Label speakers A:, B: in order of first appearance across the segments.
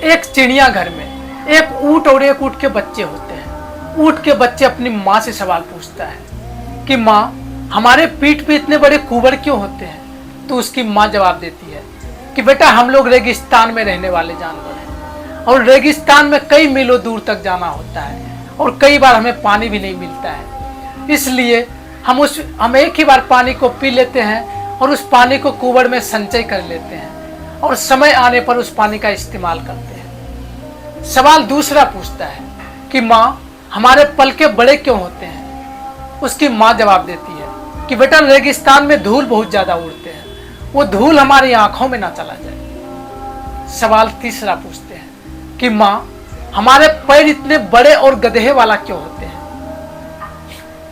A: एक चिड़ियाघर में एक ऊँट और एक ऊँट के बच्चे होते हैं। ऊँट के बच्चे अपनी माँ से सवाल पूछता है कि माँ, हमारे पीठ पे इतने बड़े कुंवर क्यों होते हैं? तो उसकी माँ जवाब देती है कि बेटा, हम लोग रेगिस्तान में रहने वाले जानवर हैं और रेगिस्तान में कई मीलों दूर तक जाना होता है और कई बार हमें पानी भी नहीं मिलता है। इसलिए हम एक ही बार पानी को पी लेते हैं और उस पानी को कुंवर में संचय कर लेते हैं और समय आने पर उस पानी का इस्तेमाल करते हैं। सवाल दूसरा पूछता है कि माँ, हमारे पलके बड़े क्यों होते हैं? उसकी माँ जवाब देती है कि बेटा, रेगिस्तान में धूल बहुत ज्यादा उड़ते हैं, वो धूल हमारी आंखों में ना चला जाए। सवाल तीसरा पूछते हैं कि माँ, हमारे पैर इतने बड़े और गधे वाला क्यों होते हैं?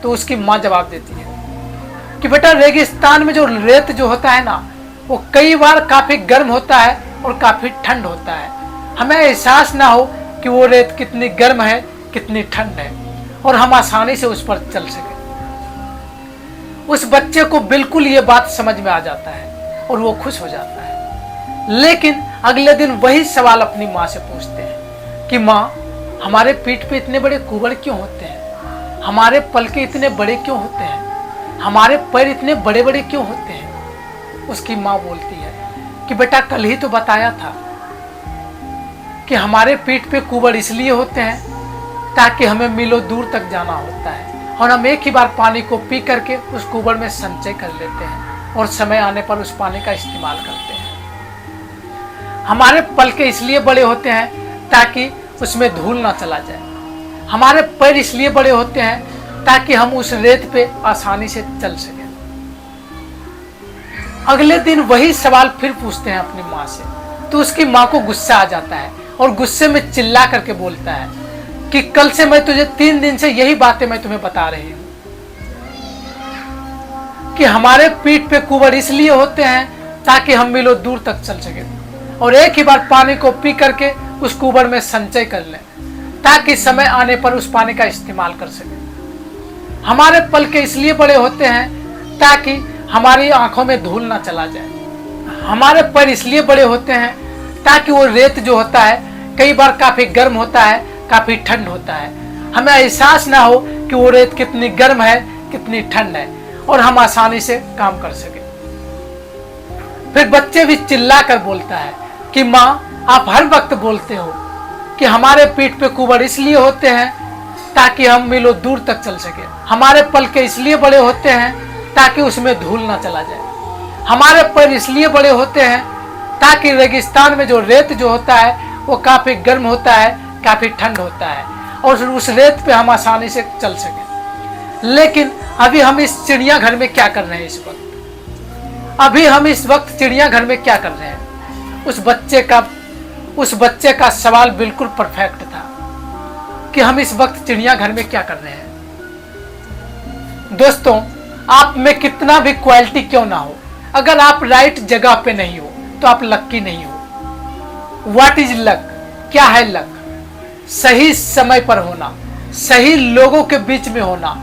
A: तो उसकी माँ जवाब देती है कि बेटा, रेगिस्तान में जो रेत जो होता है ना, वो कई बार काफी गर्म होता है और काफी ठंड होता है। हमें एहसास ना हो कि वो रेत कितनी गर्म है, कितनी ठंड है, और हम आसानी से उस पर चल सके। उस बच्चे को बिल्कुल ये बात समझ में आ जाता है और वो खुश हो जाता है। लेकिन अगले दिन वही सवाल अपनी माँ से पूछते हैं कि माँ, हमारे पीठ पे इतने बड़े कुंवर क्यों होते हैं? हमारे पलके इतने बड़े क्यों होते हैं? हमारे पैर इतने बड़े बड़े क्यों होते हैं? उसकी माँ बोलती है कि बेटा, कल ही तो बताया था कि हमारे पीठ पे कुंवर इसलिए होते हैं ताकि हमें मीलों दूर तक जाना होता है और हम एक ही बार पानी को पी करके उस कुंवर में संचय कर लेते हैं और समय आने पर उस पानी का इस्तेमाल करते हैं। हमारे पलके इसलिए बड़े होते हैं ताकि उसमें धूल ना चला जाए। हमारे पैर इसलिए बड़े होते हैं ताकि हम उस रेत पे आसानी से चल सकें। अगले दिन वही सवाल फिर पूछते हैं अपनी माँ से, तो उसकी माँ को गुस्सा आ जाता है और गुस्से में चिल्ला करके बोलता है कि कल से मैं तुझे 3 दिन से यही बातें मैं तुम्हें बता रही हूँ कि हमारे पीठ पे कुंवर इसलिए होते हैं ताकि हम मीलों दूर तक चल सकें और एक ही बार पानी को पी करके उस कुंवर में संचय कर लें ताकि समय आने पर उस पानी का इस्तेमाल कर सकें। हमारे पलके इसलिए बड़े होते हैं ताकि हमारी आंखों में धूल ना चला जाए। हमारे पैर इसलिए बड़े होते हैं ताकि वो रेत जो होता है कई बार काफी गर्म होता है, काफी ठंड होता है। हमें एहसास ना हो कि वो रेत कितनी गर्म है, कितनी ठंड है, और हम आसानी से काम कर सके। फिर बच्चे भी चिल्ला कर बोलता है कि माँ, आप हर वक्त बोलते हो कि हमारे पीठ पे कुंवर इसलिए होते हैं ताकि हम मीलों दूर तक चल सके। हमारे पलके इसलिए बड़े होते हैं ताकि उसमें धूल ना चला जाए। हमारे पैर इसलिए बड़े होते हैं ताकि रेगिस्तान में जो रेत जो होता है वो काफी गर्म होता है, काफी ठंड होता है, और उस रेत पे हम आसानी से चल सके। लेकिन अभी हम इस चिड़ियाघर में क्या कर रहे हैं? इस वक्त अभी हम इस वक्त चिड़ियाघर में क्या कर रहे हैं? उस बच्चे का सवाल बिल्कुल परफेक्ट था कि हम इस वक्त चिड़ियाघर में क्या कर रहे हैं। दोस्तों, आप में कितना भी क्वालिटी क्यों ना हो, अगर आप राइट जगह पे नहीं हो तो आप लक्की नहीं हो। What is luck? क्या है लक? सही समय पर होना, सही लोगों के बीच में होना,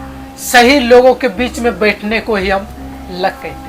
A: सही लोगों के बीच में बैठने को ही हम लक कहते हैं।